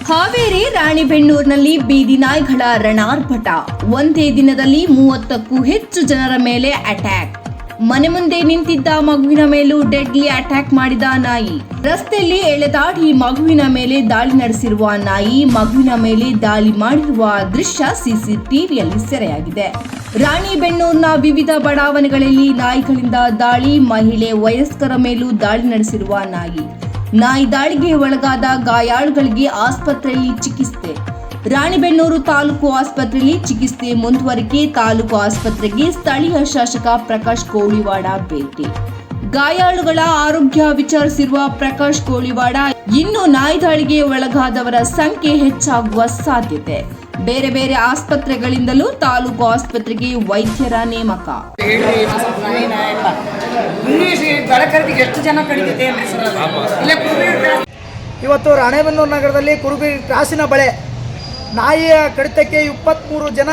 ಹಾವೇರಿ ರಾಣಿಬೆನ್ನೂರಿನಲ್ಲಿ ಬೀದಿ ನಾಯಿಗಳ ರಣಾರ್ಭಟ. ಒಂದೇ ದಿನದಲ್ಲಿ 30ಕ್ಕೂ ಹೆಚ್ಚು ಜನರ ಮೇಲೆ ಅಟ್ಯಾಕ್. ಮನೆ ಮುಂದೆ ನಿಂತಿದ್ದ ಮಗುವಿನ ಮೇಲೂ ಡೆಡ್ಲಿ ಅಟ್ಯಾಕ್ ಮಾಡಿದ ನಾಯಿ. ರಸ್ತೆಯಲ್ಲಿ ಎಳೆದಾಡಿ ಮಗುವಿನ ಮೇಲೆ ದಾಳಿ ನಡೆಸಿರುವ ನಾಯಿ, ಮಗುವಿನ ಮೇಲೆ ದಾಳಿ ಮಾಡಿರುವ ದೃಶ್ಯ ಸಿಸಿಟಿವಿಯಲ್ಲಿ ಸೆರೆಯಾಗಿದೆ. ರಾಣಿಬೆನ್ನೂರಿನ ವಿವಿಧ ಬಡಾವಣೆಗಳಲ್ಲಿ ನಾಯಿಗಳಿಂದ ದಾಳಿ. ಮಹಿಳೆ, ವಯಸ್ಕರ ಮೇಲೂ ದಾಳಿ ನಡೆಸಿರುವ ನಾಯಿ ದಾಳಿಗೆ ಒಳಗಾದ ಗಾಯಾಳುಗಳಿಗೆ ಆಸ್ಪತ್ರೆಯಲ್ಲಿ ಚಿಕಿತ್ಸೆ. ರಾಣಿಬೆನ್ನೂರು ತಾಲೂಕು ಆಸ್ಪತ್ರೆಯಲ್ಲಿ ಚಿಕಿತ್ಸೆ ಮುಂದುವರಿಕೆ. ತಾಲೂಕು ಆಸ್ಪತ್ರೆಗೆ ಸ್ಥಳೀಯ ಶಾಸಕ ಪ್ರಕಾಶ್ ಕೋಳಿವಾಡ ಭೇಟಿ. ಗಾಯಾಳುಗಳ ಆರೋಗ್ಯ ವಿಚಾರಿಸಿರುವ ಪ್ರಕಾಶ್ ಕೋಳಿವಾಡ, ಇನ್ನು ನಾಯಿ ದಾಳಿಗೆ ಒಳಗಾದವರ ಸಂಖ್ಯೆ ಹೆಚ್ಚಾಗುವ ಸಾಧ್ಯತೆ. ಬೇರೆ ಬೇರೆ ಆಸ್ಪತ್ರೆಗಳಿಂದಲೂ ತಾಲೂಕು ಆಸ್ಪತ್ರೆಗೆ ವೈದ್ಯರ ನೇಮಕ. ಇವತ್ತು ರಾಣೆಬೆನ್ನೂರು ನಗರದಲ್ಲಿ ಕುರುಬಿ ಕ್ರಾಸಿನ ಬಳೆ ನಾಯಿಯ ಕಡಿತಕ್ಕೆ 23 ಜನ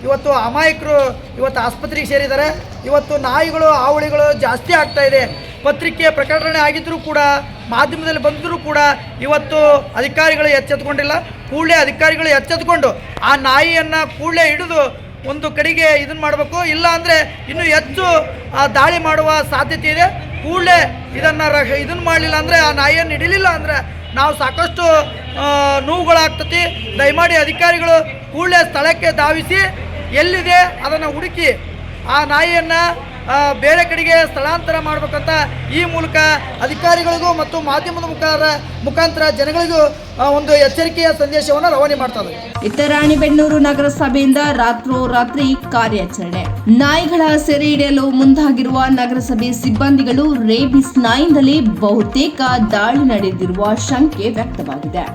ಇವತ್ತು ಅಮಾಯಕರು ಇವತ್ತು ಆಸ್ಪತ್ರೆಗೆ ಸೇರಿದ್ದಾರೆ. ಇವತ್ತು ನಾಯಿಗಳು ಹಾವಳಿಗಳು ಜಾಸ್ತಿ ಆಗ್ತಾ ಇದೆ. ಪತ್ರಿಕೆ ಪ್ರಕಟಣೆ ಆಗಿದ್ದರೂ ಕೂಡ, ಮಾಧ್ಯಮದಲ್ಲಿ ಬಂದರೂ ಕೂಡ ಇವತ್ತು ಅಧಿಕಾರಿಗಳು ಎಚ್ಚೆತ್ತುಕೊಂಡಿಲ್ಲ. ಕೂಡಲೇ ಅಧಿಕಾರಿಗಳು ಎಚ್ಚೆತ್ತುಕೊಂಡು ಆ ನಾಯಿಯನ್ನು ಕೂಡಲೇ ಹಿಡಿದು ಒಂದು ಕಡೆಗೆ ಇದನ್ನು ಮಾಡಬೇಕು. ಇಲ್ಲ ಅಂದರೆ ಇನ್ನೂ ಹೆಚ್ಚು ದಾಳಿ ಮಾಡುವ ಸಾಧ್ಯತೆ ಇದೆ. ಕೂಡಲೇ ಇದನ್ನು ಮಾಡಲಿಲ್ಲ ಅಂದರೆ, ಆ ನಾಯಿಯನ್ನು ಹಿಡಿಲಿಲ್ಲ ಅಂದರೆ ನಾವು ಸಾಕಷ್ಟು ನೋವುಗಳಾಗ್ತತಿ. ದಯಮಾಡಿ ಅಧಿಕಾರಿಗಳು ಕೂಡಲೇ ಸ್ಥಳಕ್ಕೆ ಧಾವಿಸಿ ಎಲ್ಲಿದೆ ಅದನ್ನು ಹುಡುಕಿ ಆ ನಾಯಿಯನ್ನು ಬೇರೆ ಕಡೆಗೆ ಸ್ಥಳಾಂತರ ಮಾಡಬೇಕಂತ ಈ ಮೂಲಕ ಅಧಿಕಾರಿಗಳಿಗೂ ಮತ್ತು ಮಾಧ್ಯಮದ ಮುಖಾಂತರ ಜನಗಳಿಗೂ ಒಂದು ಎಚ್ಚರಿಕೆಯ ಸಂದೇಶವನ್ನು ರವಾನೆ ಮಾಡ್ತಾರೆ. ಇತ್ತ ರಾಣಿಬೆನ್ನೂರು ನಗರಸಭೆಯಿಂದ ರಾತ್ರೋರಾತ್ರಿ ಕಾರ್ಯಾಚರಣೆ. ನಾಯಿಗಳ ಸೆರೆ ಹಿಡಿಯಲು ಮುಂದಾಗಿರುವ ನಗರಸಭೆ ಸಿಬ್ಬಂದಿಗಳು ರೇಬಿಸ್ ನಾಯಿಯಿಂದಲೇ ಬಹುತೇಕ ದಾಳಿ ನಡೆದಿರುವ ಶಂಕೆ ವ್ಯಕ್ತವಾಗಿದೆ.